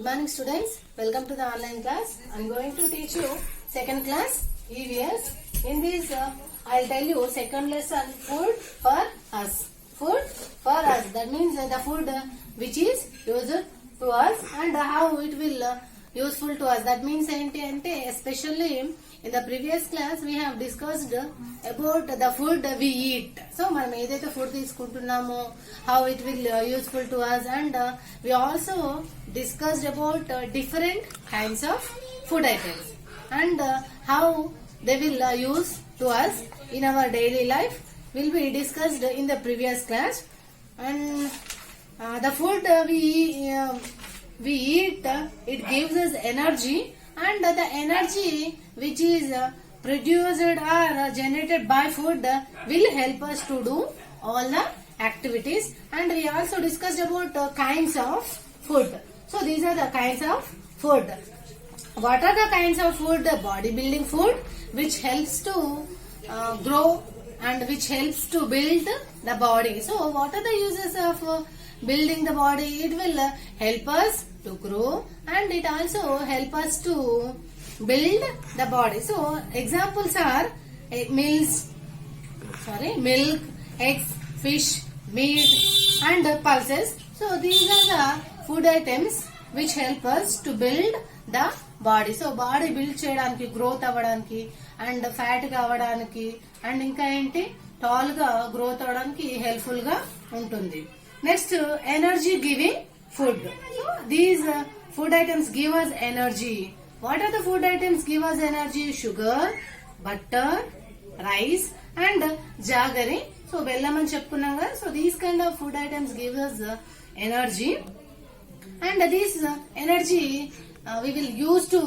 morning students, welcome to the online class. I am going to teach you second class EVS. In this I'll tell you second lesson food for us. Food for us, that means the food which is used to us and how it will useful to us. That means especially in the previous class we have discussed about the food we eat. So మనం ఏదైతే food తీసుకుంటున్నామో how it will useful to us, and we also discussed about different kinds of food items and how they will use to us in our daily life will be discussed in the previous class. And the food we eat, it gives us energy, and the energy which is produced or generated by food will help us to do all the activities. And we also discussed about kinds of food. So these are the kinds of food. What are the kinds of food? The bodybuilding food which helps to grow and which helps to build the body. So what are the uses of building the body? It will help us to grow and it also help us to build the body. So examples are milk, eggs, fish, meat and pulses. So these are the food items which help us to build the body. So body build చేయడానికి, growth అవ్వడానికి and fat గా అవ్వడానికి and ఇంకా ఏంటి tall గా growth అవ్వడానికి helpful గా ఉంటుంది. Next, energy giving food. So these food items give us energy. What are the food items give us energy? Sugar, butter, rice and jaggery. So bellam అని చెప్పుకున్నాం కదా. So these kind of food items give us energy, and this energy we will use to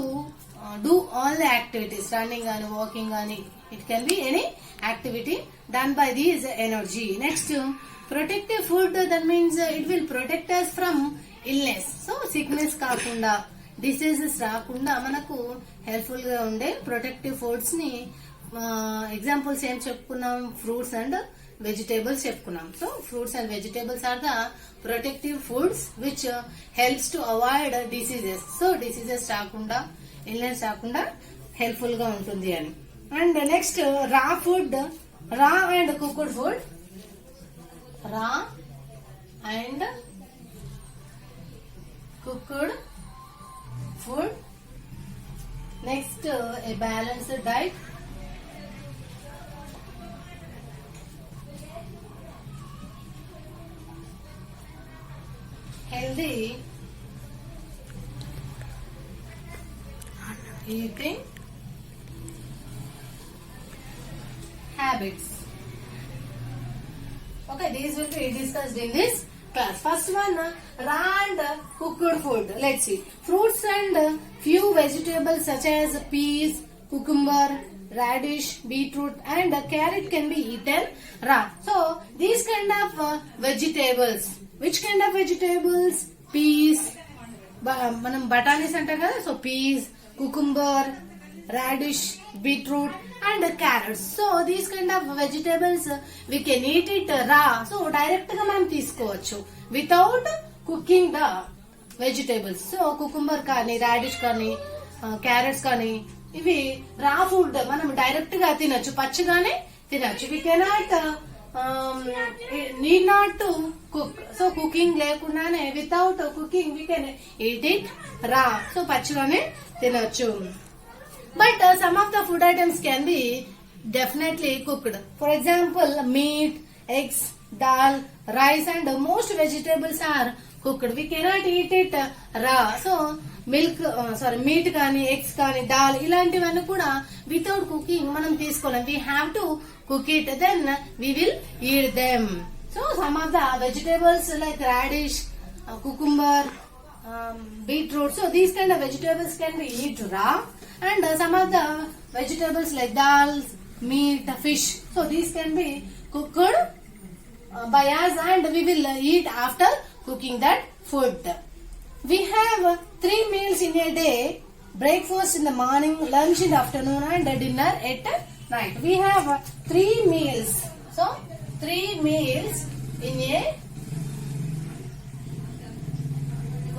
do all the activities, running and walking and it can be any activity done by this energy. Next, protective food, that means it will protect us from illness. So sickness కాకుండా diseases రాకుండా మనకు helpful గా ఉండే protective foods ని examples ఏం చెప్పుకున్నాం? Fruits and vegetables చెప్పుకున్నాం. So fruits and vegetables are the protective foods which helps to avoid diseases. So diseases రాకుండా, ఇల్నెస్ రాకుండా హెల్ప్ఫుల్ గా ఉంటుంది అని. And next raw food, raw and cooked food. Raw and cooked food. Next, a balanced diet. Healthy eating habits. Okay, these will be discussed in this class. First one, raw and cooked food. Let's see. Fruits and few vegetables such as peas, cucumber, radish, beetroot and carrot can be eaten raw. So these kind of vegetables. Which kind of vegetables? Peas. మనం బఠానీస్ అంటాం కదా. So peas, cucumber, radish, beetroot and carrots. So these kind of vegetables we can eat it raw. So direct గా మనం తీసుకోవచ్చు without cooking the vegetables. So cucumber కానీ, radish కానీ, carrots కానీ ఇవి రా ఫుడ్ మనం డైరెక్ట్ గా తినొచ్చు, పచ్చిగానే తినొచ్చు. we cannot need not to cook. So cooking లేకుండానే without cooking we can eat it raw. So పచ్చిగానే తినొచ్చు. But some of the food items can be definitely cooked. For example, meat, eggs, dal, rice and most vegetables are cooked. We cannot eat it raw. So meat కానీ, eggs కానీ, dal ఇలాంటివన్నీ కూడా without cooking మనం తీసుకోలేం. We have to cook it, then we will eat them. So some of the vegetables like radish, cucumber, beetroot, so these kind of vegetables can be eaten raw. And some of the vegetables like dal, meat, fish, so these can be cooked by us and we will eat after cooking that food. We have 3 meals in a day: breakfast in the morning, lunch in the afternoon and dinner at night. We have 3 meals. So 3 meals in a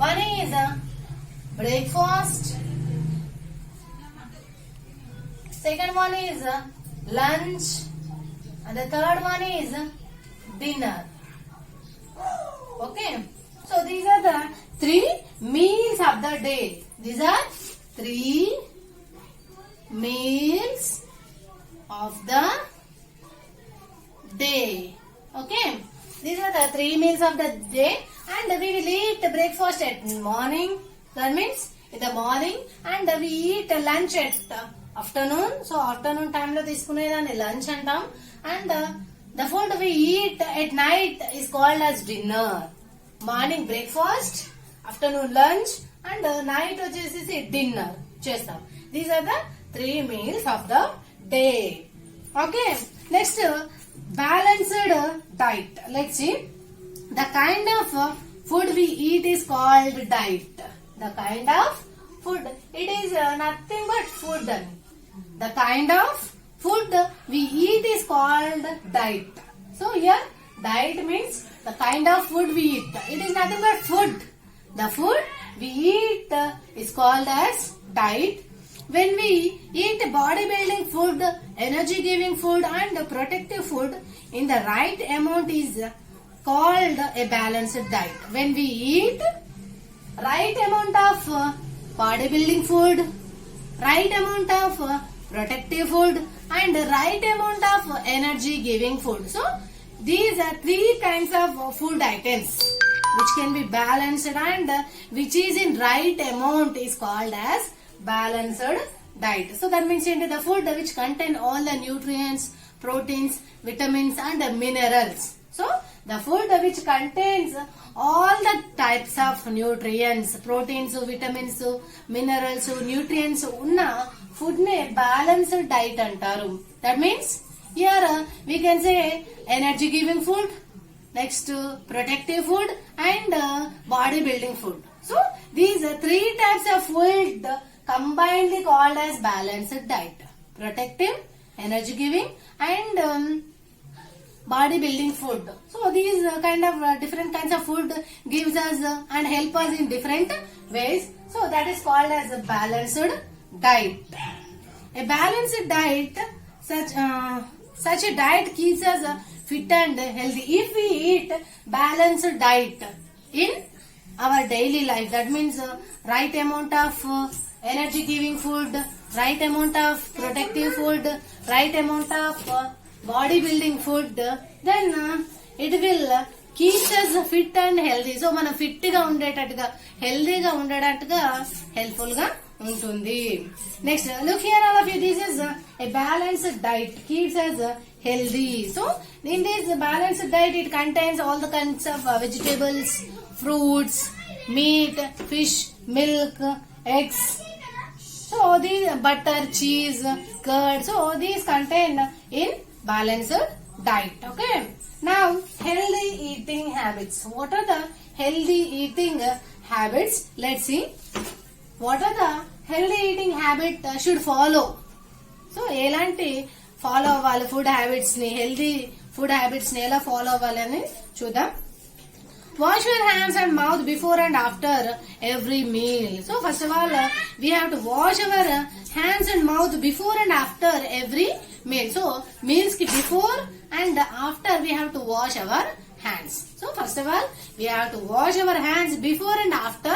one is breakfast. Second one is lunch, and the third one is dinner. Okay, so these are the 3 meals of the day. These are 3 meals of the day. Okay, these are the 3 meals of the day, and we will eat breakfast at morning. That means in the morning, and we eat lunch at afternoon. So afternoon time lo తీసుకునేదాన్ని lunch అంటాం, and the food we eat at night is called as dinner. Morning breakfast, afternoon lunch, and night వచ్చేసి dinner చేస్తాం. These are the 3 meals of the day. Okay, next balanced diet. Let's see. The kind of food we eat is called diet. The kind of food, it is nothing but food. The kind of food we eat is called diet. So here diet means the kind of food we eat. It is nothing but food. The food we eat is called as diet. When we eat bodybuilding food, energy giving food, and protective food in the right amount is called a balanced diet. When we eat right amount of bodybuilding food, right amount of protective food, and right amount of energy giving food. So these are 3 kinds of food items which can be balanced, and which is in right amount is called as balanced diet. So that means the food which contain all the nutrients, proteins, vitamins, and minerals. So the food which contains all the types of nutrients, proteins, vitamins, minerals, nutrients unna food ne balanced diet antaru. That means here we can say energy giving food, next protective food, and body building food. So these 3 types of food combinedly called as balanced diet: protective, energy giving, and body building food. So these kind of different kinds of food gives us and help us in different ways. So that is called as a balanced diet. A balanced diet, such a diet keeps us fit and healthy. If we eat balanced diet in our daily life, that means right amount of energy giving food, right amount of protective food, right amount of body building food, then it will keep us fit and healthy. So మనం fit గా ఉండేటట్టుగా, హెల్దీగా ఉండేటట్టుగా helpful గా ఉంటుంది. Next look here all of you, this is a balanced diet keeps us healthy. So in this balanced diet, it contains all the kinds of vegetables, fruits, meat, fish, milk, eggs. So these butter, cheese, curd. So these contained in balanced diet. Okay. Now healthy eating habits. What are the healthy eating habits? Let's see. What are the healthy eating habit should follow? So elanti follow అవ్వాలి food habits ని, healthy food habits ని ఎలా follow అవ్వాలని చూద్దాం. Wash your hands and mouth before and after every meal. So first of all, we have to wash our hands and mouth before and after every meal. So meals ki before and after we have to wash our hands. So first of all, we have to wash our hands before and after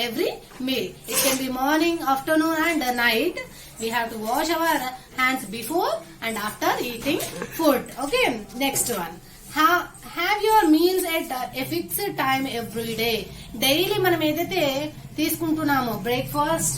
every meal. It can be morning, afternoon, and night. We have to wash our hands before and after eating food. Okay, next one. Have your meals at a fixed time every day. Daily మనం ఏదైతే తీసుకుంటున్నామో breakfast,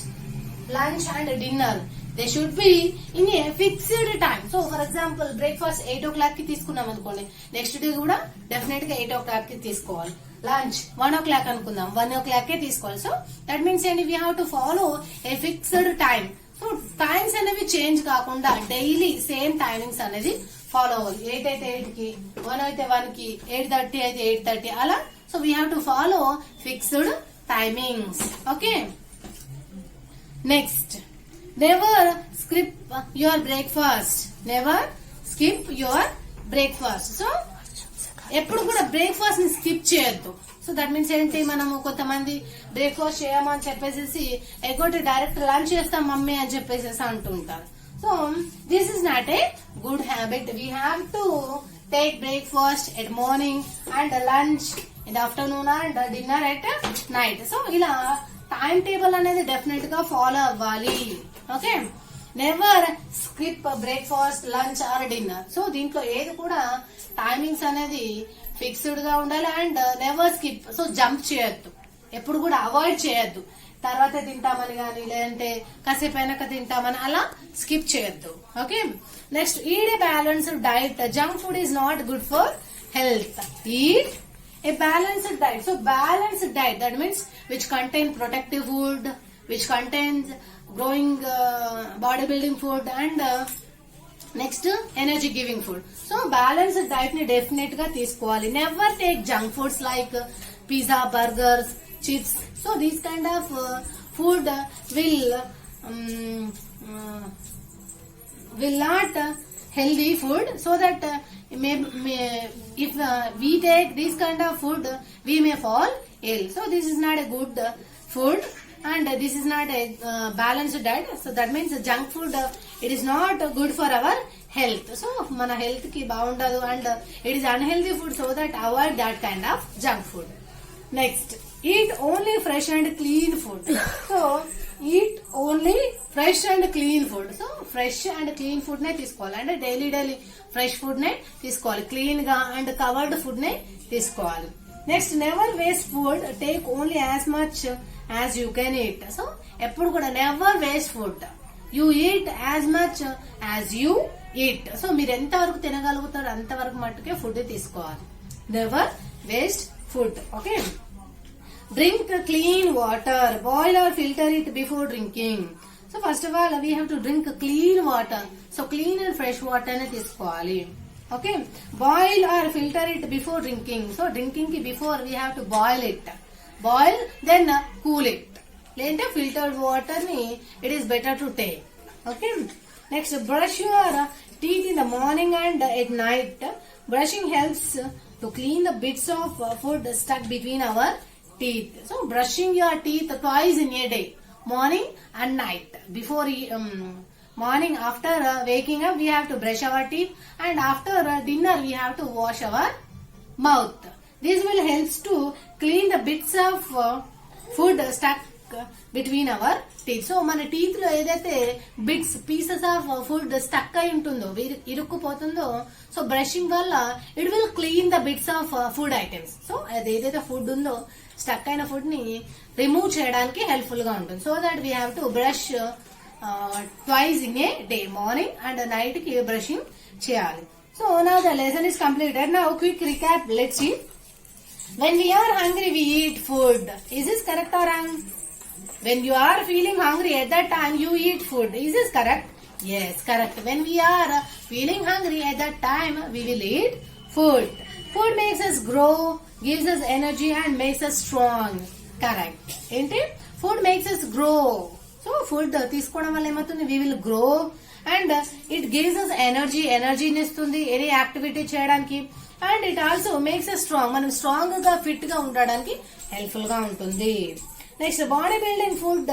lunch and dinner, they should be in a fixed time. So for example breakfast 8 o'clock కి తీసుకున్నాం అనుకోండి, next day కూడా definite గా 8 o'clock కి తీసుకోవాలి. లంచ్ 1 o'clock అనుకుందాం, 1 o'clock కే తీసుకోవాలి. సో దట్ మీన్స్ ఏంటి, we have to follow A fixed time. So times అనేవి చేంజ్ కాకుండా డైలీ సేమ్ టైమింగ్స్ అనేది ఫాలో అవ్వాలి. 8 అయితే 8 కి, 1 అయితే 1 కి, 8:30 అయితే 8:30 అలా. So we have to follow fixed timings. Okay, next, never skip your breakfast. Never skip your breakfast. So ఎప్పుడు కూడా బ్రేక్ఫాస్ట్ ని స్కిప్ చేయొద్దు. సో దట్ మీన్స్ ఏంటి, మనము కొంతమంది బ్రేక్ఫాస్ట్ చేయమని చెప్పేసి ఎగ్గొట్టి డైరెక్ట్ లంచ్ చేస్తాం మమ్మీ అని చెప్పేసి అంటూ ఉంటారు. So this is not a good habit. We have to take breakfast at morning and lunch in afternoon and dinner at night. So ఇలా టైం టేబుల్ అనేది డెఫినెట్ గా ఫాలో అవ్వాలి. Okay, never skip breakfast, lunch or dinner. So దీంట్లో ఏది కూడా timings అనేది fixed గా ఉండాలి and never skip. So jump చేయొద్దు, ఎప్పుడు కూడా అవాయిడ్ చేయొద్దు. తర్వాత తింటామని కానీ లేదంటే కాసేపు అయినాక తింటామని అలా స్కిప్ చేయొద్దు. Okay, next eat a balanced diet. Junk food is not good for health. Eat a balanced diet. So balanced diet, that means which contain protective food, which contains growing bodybuilding food and next energy giving food. So balanced diet ni definite ga తీసుకోవాలి. Never take junk foods like pizza, burgers, chips. So these kind of food will not healthy food. So that if we take this kind of food, we may fall ill. So this is not a good food and this is not a balanced diet. So that means junk food it is not good for our health. So mana health ki baundadu and it is unhealthy food. So that avoid that kind of junk food. Next, eat only fresh and clean food. So eat only fresh and clean food. So fresh and clean food ne తీసుకోవాలి అంటే daily fresh food నే తీసుకోవాలి, clean గా and covered food నే తీసుకోవాలి. Next, never waste food. Take only as much as you can eat. So ఎప్పుడు కూడా never waste food. You eat as much as you eat. So మీరు ఎంత వరకు తినగలుగుతారో అంతవరకు మట్టుకే ఫుడ్ తీసుకోవాలి. Never waste food. Okay, drink clean water. Boil or filter it before drinking. So first of all we have to drink clean water. So clean and fresh water ne తీసుకోవాలి. Okay, boil or filter it before drinking. So drinking ki before we have to boil it. Boil then cool it. లేదంటే filtered water ni it is better to take. Okay, next, brush your teeth in the morning and at night. Brushing helps to clean the bits of food stuck between our teeth. So brushing your teeth twice in a day, morning and night. Before morning, after waking up we have to brush our teeth and after dinner we have to wash our mouth. This will helps to clean the bits of food stuck between our teeth. So మన teeth లో ఏదైతే bits pieces of food stuck అయి ఉంటుందో, ఇరుక్కుపోతుందో, so brushing వల్ల it will clean the bits of food items. So అది ఏదైతే food ఉందో stuck అయిన ఫుడ్ ని రిమూవ్ చేయడానికి హెల్ప్ఫుల్ గా ఉంటుంది. So that we have to brush twice in a day, morning and night కి బ్రషింగ్ చేయాలి. So now the lesson is completed. Now quick recap, let's see. When we are hungry we eat food. Is this correct or wrong? When you are feeling hungry at that time you eat food. Is this correct? Yes, correct. When we are feeling hungry at that time we will eat food. Food makes us grow, gives us energy and makes us strong. Correct. ఏంటి? Food makes us grow. So food తీసుకోవడం వల్ల ఏమవుతుంది? We will grow and it gives us energy. ఎనర్జీని ఇస్తుంది any activity చేయడానికి. And it also makes us strong. మనం strong గా fit గా ఉండడానికి హెల్ప్ఫుల్ గా ఉంటుంది. Next, body building food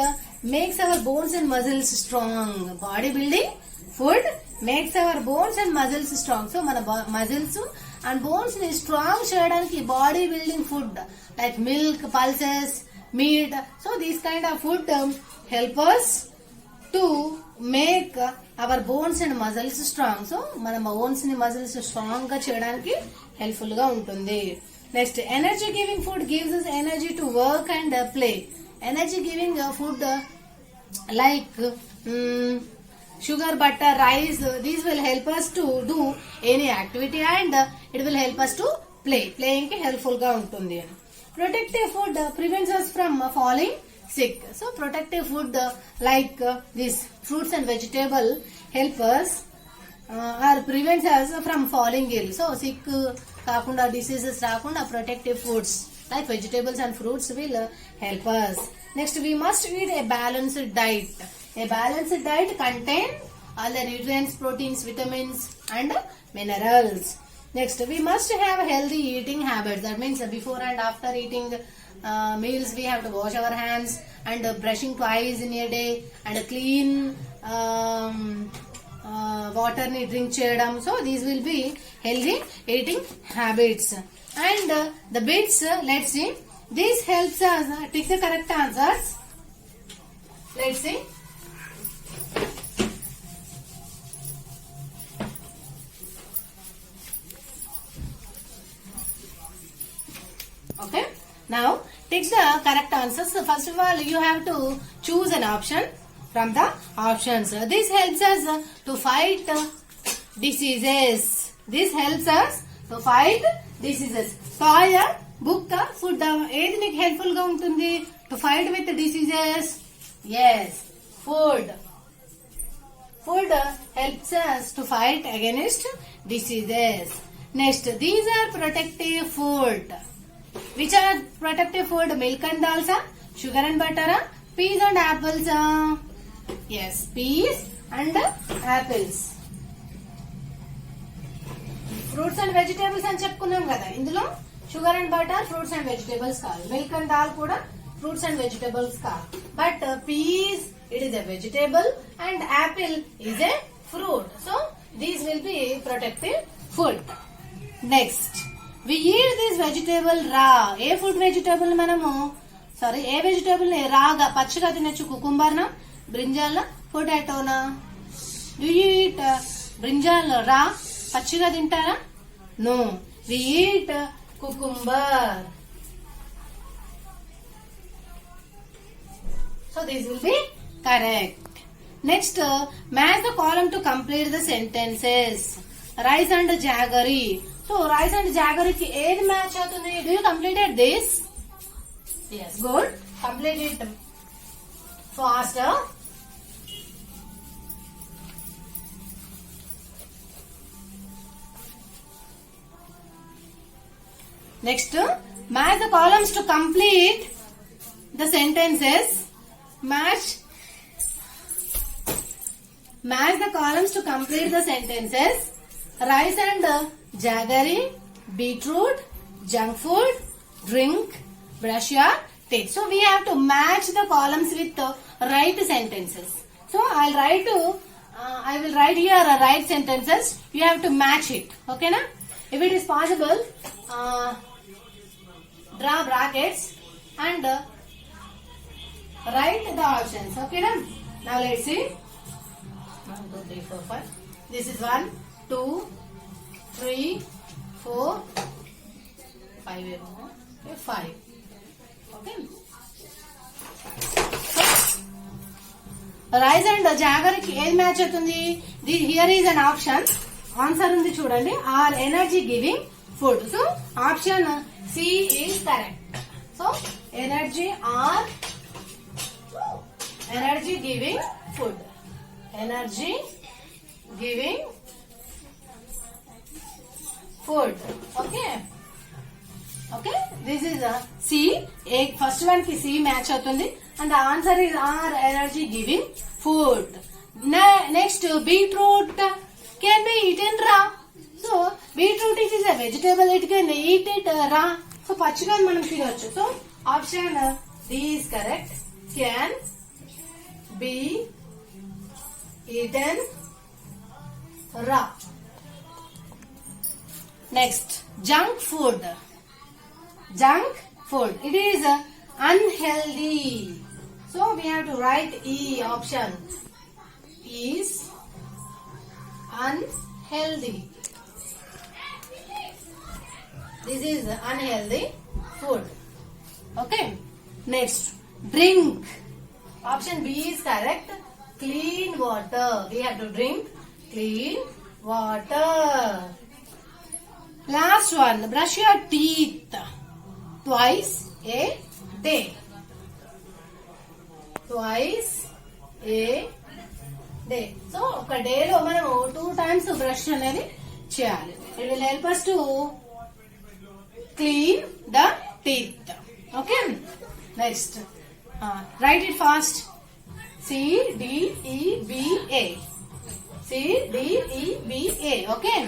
makes hour bones and muscles strong. Body building food makes hour bones and muscles strong. So మన muscles and bones ని strong చేయడానికి body building food like milk, pulses, meet. So these kind of food help us to make our bones and muscles strong. So మన bones ని muscles strong గా చేయడానికి helpful గా ఉంటుంది. Next, energy giving food gives us energy to work and play. Energy giving food like sugar, butter, rice, these will help us to do any activity and it will help us to play. Playing ki helpful ga untundi. Protective food prevents us from falling sick. So protective food like this fruits and vegetable help us or prevents us from falling ill. So sick kaakunda, diseases raakunda protective foods like vegetables and fruits will help us. Next, we must eat a balanced diet. A balanced diet contains all the nutrients, proteins, vitamins and minerals. Next, we must have healthy eating habits. That means before and after eating meals, we have to wash our hands and brushing twice in a day and clean water ni drink cheyadam. So these will be healthy eating habits. And the bits, let's see. This helps us take the correct answers. Let's see. Okay. Now, take the correct answers. So first of all, you have to choose an option from the options. This helps us to fight diseases. This helps us to fight diseases. Toy, book, food. ఏది నీకు helpful గా ఉంటుంది to fight with diseases? Yes, food. Food helps us to fight against diseases. Next, these are protective food. Which are protective food? Milk and dals, sugar and butter, peas and apples. Yes, peas and apples. Fruits and vegetables అని చెప్పుకున్నాం కదా, ఇందులో sugar and butter fruits and vegetables కాదు, milk and dal కూడా fruits and vegetables కాదు. But peas it is a vegetable and apple is a fruit. So these will be protective food. Next, we eat this vegetable raw. A food vegetable మనము ఏ vegetable ని రాగా పచ్చిగా తినొచ్చు? కుకుంబర్నా, brinjal, పొటాటోనా? Do you eat brinjal raw? పచ్చిగా తింటారా? No, we eat cucumber. So this will be correct. Next, match the column to complete the sentences. Rice and jaggery. So rice and jaggery ki ఏది match అవుతుంది? Do you completed this? Yes, good. Complete it faster. Next, match the columns to complete the sentences. Match the columns to complete the sentences. Rice and jaggery, beetroot, junk food, drink, brush your teeth. So we have to match the columns with the right sentences. So I will write here right sentences. You have to match it. Okay na? If it is possible, draw brackets and write the options. Okay, now let's see. 1, 2, 3, 4, 5. This is 1, 2, 3, 4, 5. Okay, 5. Okay. Rice and jaggery ki ఏది match అవుతుంది? Here is an option. Answer ఉంది చూడండి. Are energy giving food. So option C is correct. So energy are energy giving food. Energy giving food. Okay okay, this is C. First one కి C match అవుతుంది and answer is are energy giving food. Next, beetroot can be eaten raw. So beetroot is a vegetable, it can eat it raw. So పచ్చిగా మనం తినొచ్చు. So option D is correct. Can be eaten raw. Next, junk food. Junk food, it is unhealthy. So we have to write E option. Is unhealthy. This is unhealthy food. Okay. Next, drink. Option B is correct. Clean water. We have to drink clean water. Last one, brush your teeth twice a day. Twice a day. So ఒక day లో మనం 2 times brush అనేది చేయాలి. It will help us to clean the teeth. Okay. Next, write it fast. C D E B A. C D E B A. Okay.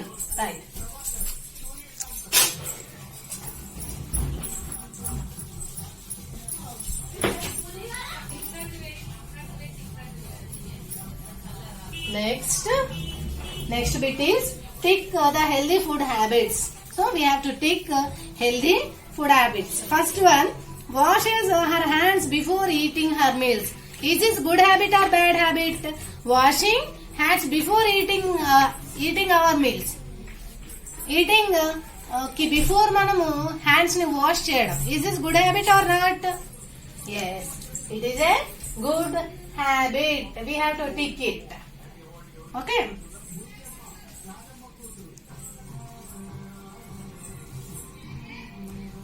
Right. Next bit is tick the healthy food habits. So we have to tick healthy food habits. First one, washes her hands before eating her meals. Is this good habit or bad habit? Washing hands before eating our meals. Eating before మనము hands ని wash చేయడం. Is this good habit or not? Yes, it is a good habit. We have to tick it. Okay.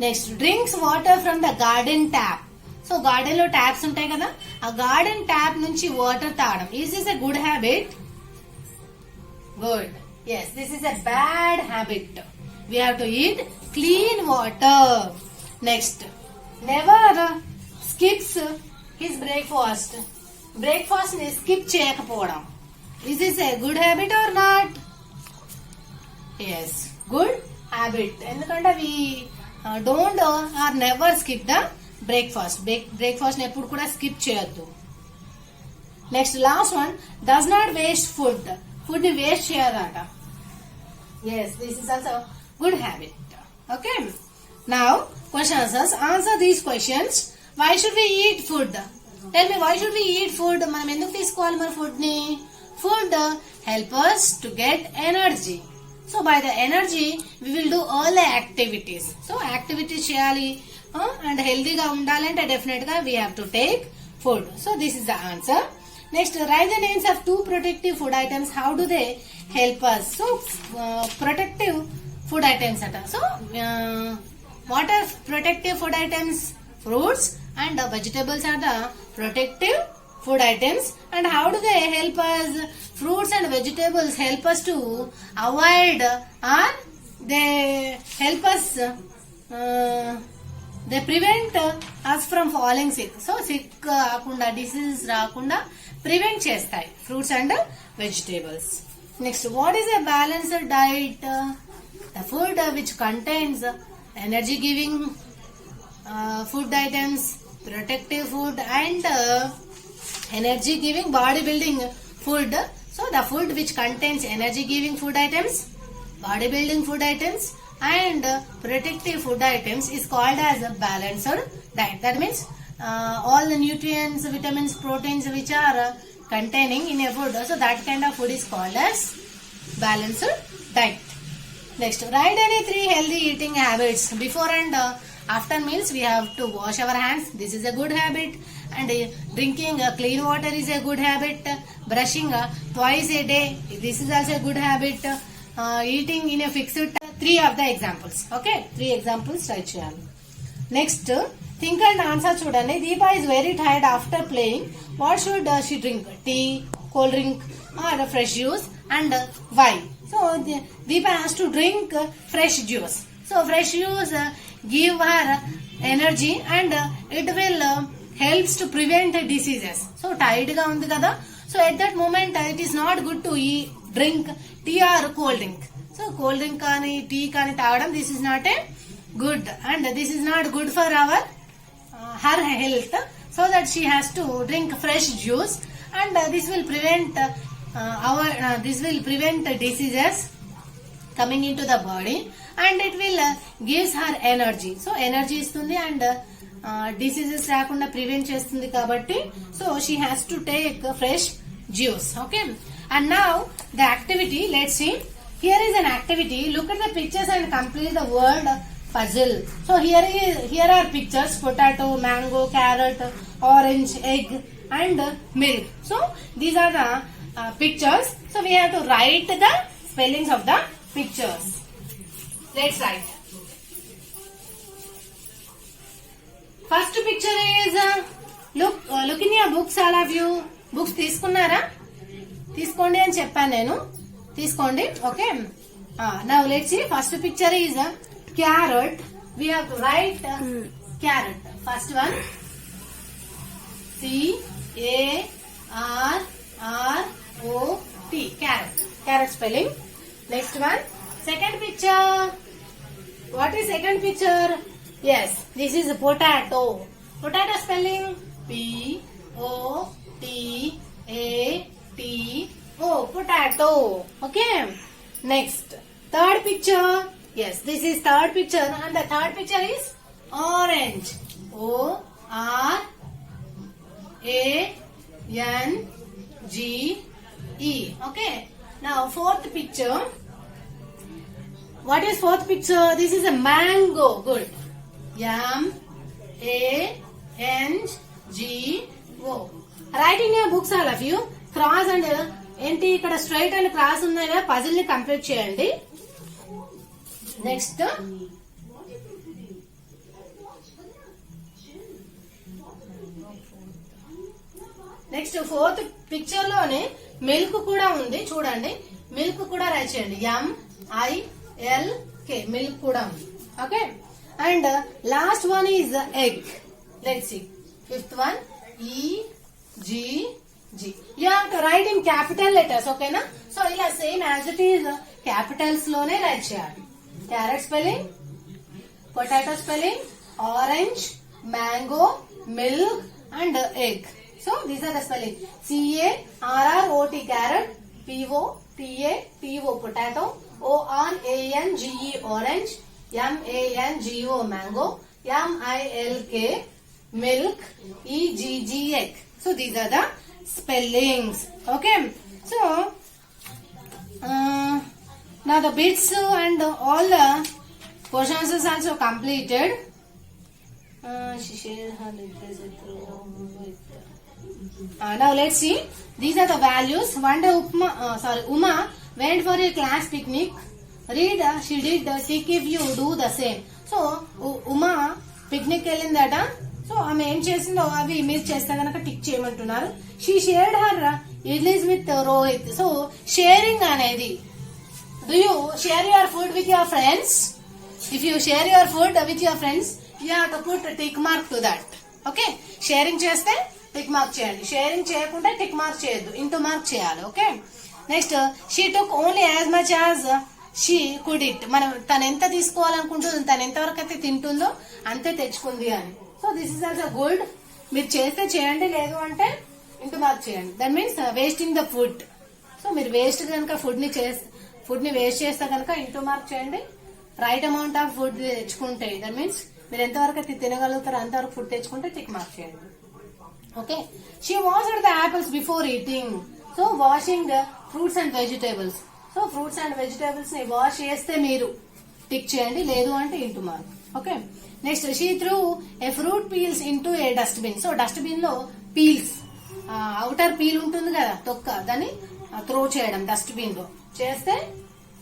Next, drinks water from the garden tap. So garden లో taps ఉంటాయి కదా, ఆ garden tap నుంచి water తాగడం. Is this a good habit? Good. Yes, this is a bad habit. We have to eat clean water. Next, never skips his breakfast. Breakfast ని skip చేయకపోవడం. Is this a good habit or not? Yes, good habit. ఎందుకంటే we don't or never skip the breakfast. Breakfast ని ఎప్పుడు కూడా skip చేయొద్దు. Next, last one, does not waste food. Food ని waste చేయదట. Yes, this is also good habit. Okay. Now, question answers. Answer these questions. Why should we eat food? Tell me, why should we eat food? మనం ఎందుకు తీసుకోవాలి మన food ని? Food help us to get energy. So by the energy we will do all the activities. So activities చేయాలి and healthy గా ఉండాలంటే definitely గా we have to take food. So this is the answer. Next, write the names of 2 protective food items. How do they help us? So protective food items ata. So what are protective food items? Fruits and vegetables are the protective food items. And how do they help us? Fruits and vegetables help us to avoid or they help us they prevent us from falling sick. So sick రాకుండా disease రాకుండా prevent చేస్తాయి fruits and vegetables. Next, what is a balanced diet? The food which contains energy giving food items, protective food and energy giving body building food. So the food which contains energy giving food items, body building food items and protective food items is called as a balanced diet. That means all the nutrients, vitamins, proteins which are containing in a food, so that kind of food is called as balanced diet. Next, write any 3 healthy eating habits. Before and after meals we have to wash our hands. This is a good habit. And drinking clean water is a good habit. Brushing twice a day, this is also a good habit. Eating in a fixed time. 3 of the examples. Okay, 3 examples write cheyali. Next, think and answer చూడండి. Deepa is very tired after playing. What should she drink? Tea, cold drink or fresh juice, and why? So Deepa has to drink fresh juice. So fresh juice give her energy and it will helps to prevent diseases. So tired ga undi kada, so at that moment it is not good to drink tea or cold drink. So cold drink kani tea kani tagadam, this is not a good and this is not good for our her health. So that she has to drink fresh juice and this will prevent diseases coming into the body and it will gives her energy. So energy istundi and diseases రాకుండా prevent చేస్తుంది కాబట్టి so she has to take fresh juice. Okay, and now the activity, let's see. Here is an activity. Look at the pictures and complete the word puzzle. So here are pictures: potato, mango, carrot, orange, egg and milk. So these are the pictures. So we have to write the spellings of the pictures. Let's write. First picture is look in your books. All of you books తీసుకున్నారా? తీసుకోండి అని చెప్పాను నేను, తీసుకోండి. Okay, now let's see. First picture is carrot. We have to write carrot. First one, C-A-R-R-O-T, carrot. Carrot spelling. Next one, second picture. What is second picture? Yes, this is potato. Potato spelling P-O-T-A-T-O. potato. Okay. Next, third picture. Yes, this is third picture, and the third picture is orange. O-R-A-N-G-E. Okay. Now fourth picture. What is fourth picture? This is a mango. Good. M-A-N-G-O. Write in your books, all of you. Cross and ఏంటి ఇక్కడ straight and cross ఉన్నాయి కదా, puzzle ని complete చేయండి. Next fourth picture లోనే milk కూడా ఉంది చూడండి. మిల్క్ కూడా రైట్ చేయండి. MILK మిల్క్ కూడా ఉంది. Okay. And last one is egg. Let's see fifth one EGG. You have to write in capital letters, okay na? So ఇలా same as it is capitals లోనే write చేయాలి. Carrot spelling, potato spelling, orange, mango, milk and egg. So these are the spelling. CARROT carrot, POTATO, potato, ORANGE orange, MANGO mango, MILK milk, EGG egg. So these are the spellings. Okay. So now the bits and all the questions is also completed. She shared her interest now let's see. These are the values. One day Uma went for a class picnic. Read she did tick if you do the same. So Uma picnic వెళ్ళిందట. So ఆమె ఏం చేసిందో అవి మీరు చేస్తే కనుక tick చేయమంటున్నారు. She shared her idlis with Rohit. So sharing అనేది, do you share your food with your friends? If you share your food with your friends you have to put tick mark to that. Okay. Sharing చేస్తే tick mark చేయండి, sharing చేయకుంటే tick mark చేయొద్దు, into mark చేయాలి. Okay. Next she took only as much as she could it. మనం తను ఎంత తీసుకోవాలనుకుంటుందో, తను ఎంతవరకు అయితే తింటుందో అంతే తెచ్చుకుంది అని. So this is also good. మీరు చేస్తే చేయండి, లేదు అంటే ఇంటూ మార్క్ చేయండి. That means wasting the food. So మీరు వేస్ట్ కనుక ఫుడ్ ని వేస్ట్ చేస్తే కనుక ఇంటూ మార్క్ చేయండి. రైట్ అమౌంట్ ఆఫ్ ఫుడ్ తెచ్చుకుంటే, దట్ మీన్స్ మీరు ఎంతవరకు అయితే తినగలుగుతారో అంతవరకు ఫుడ్ తెచ్చుకుంటే టిక్ మార్క్ చేయండి. Okay. She washed the apples before eating. So washing the fruits and vegetables. So fruits and vegetables ని వాష్ చేస్తే మీరు టిక్ చేయండి, లేదు అంటే into mark. Okay. Next she through a fruit peels into A dustbin. So dustbin లో peels, outer peel ఉంటుంది కదా తొక్క, దాన్ని త్రో చేయడం డస్ట్బిన్ లో చేస్తే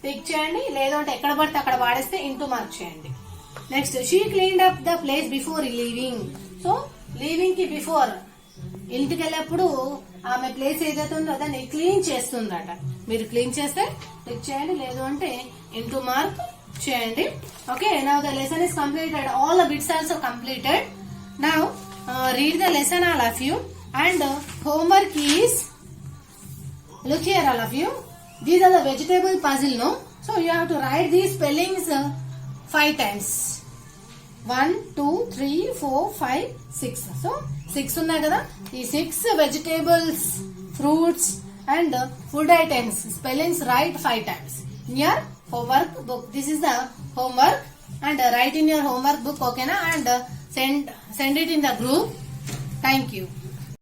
టిక్ చేయండి, లేదు అంటే ఎక్కడ పడితే అక్కడ వాడేస్తే ఇంటూ మార్క్ చేయండి. Next she cleaned up the place before leaving. So leaving కి బిఫోర్, ఇంటికి వెళ్ళేప్పుడు ఆమె ప్లేస్ ఏదైతే ఉందో దాన్ని క్లీన్ చేస్తుందట. మీరు క్లీన్ చేస్తే టిక్ చేయండి, లేదు అంటే ఇంటూ మార్క్ చేయండి. Okay, now the lesson is completed. All the bits also completed. Now read the lesson, all of you, and homework is, look here all of you, these are the vegetable puzzle, no? So you have to write these spellings 5 times. 1 2 3 4 5 6. So 6 ఉన్నాయి కదా, ఈ 6 vegetables, fruits and food items spellings write 5 times in your homework book. This is the homework, and write in your homework book, okay na, and send it in the group. Thank you.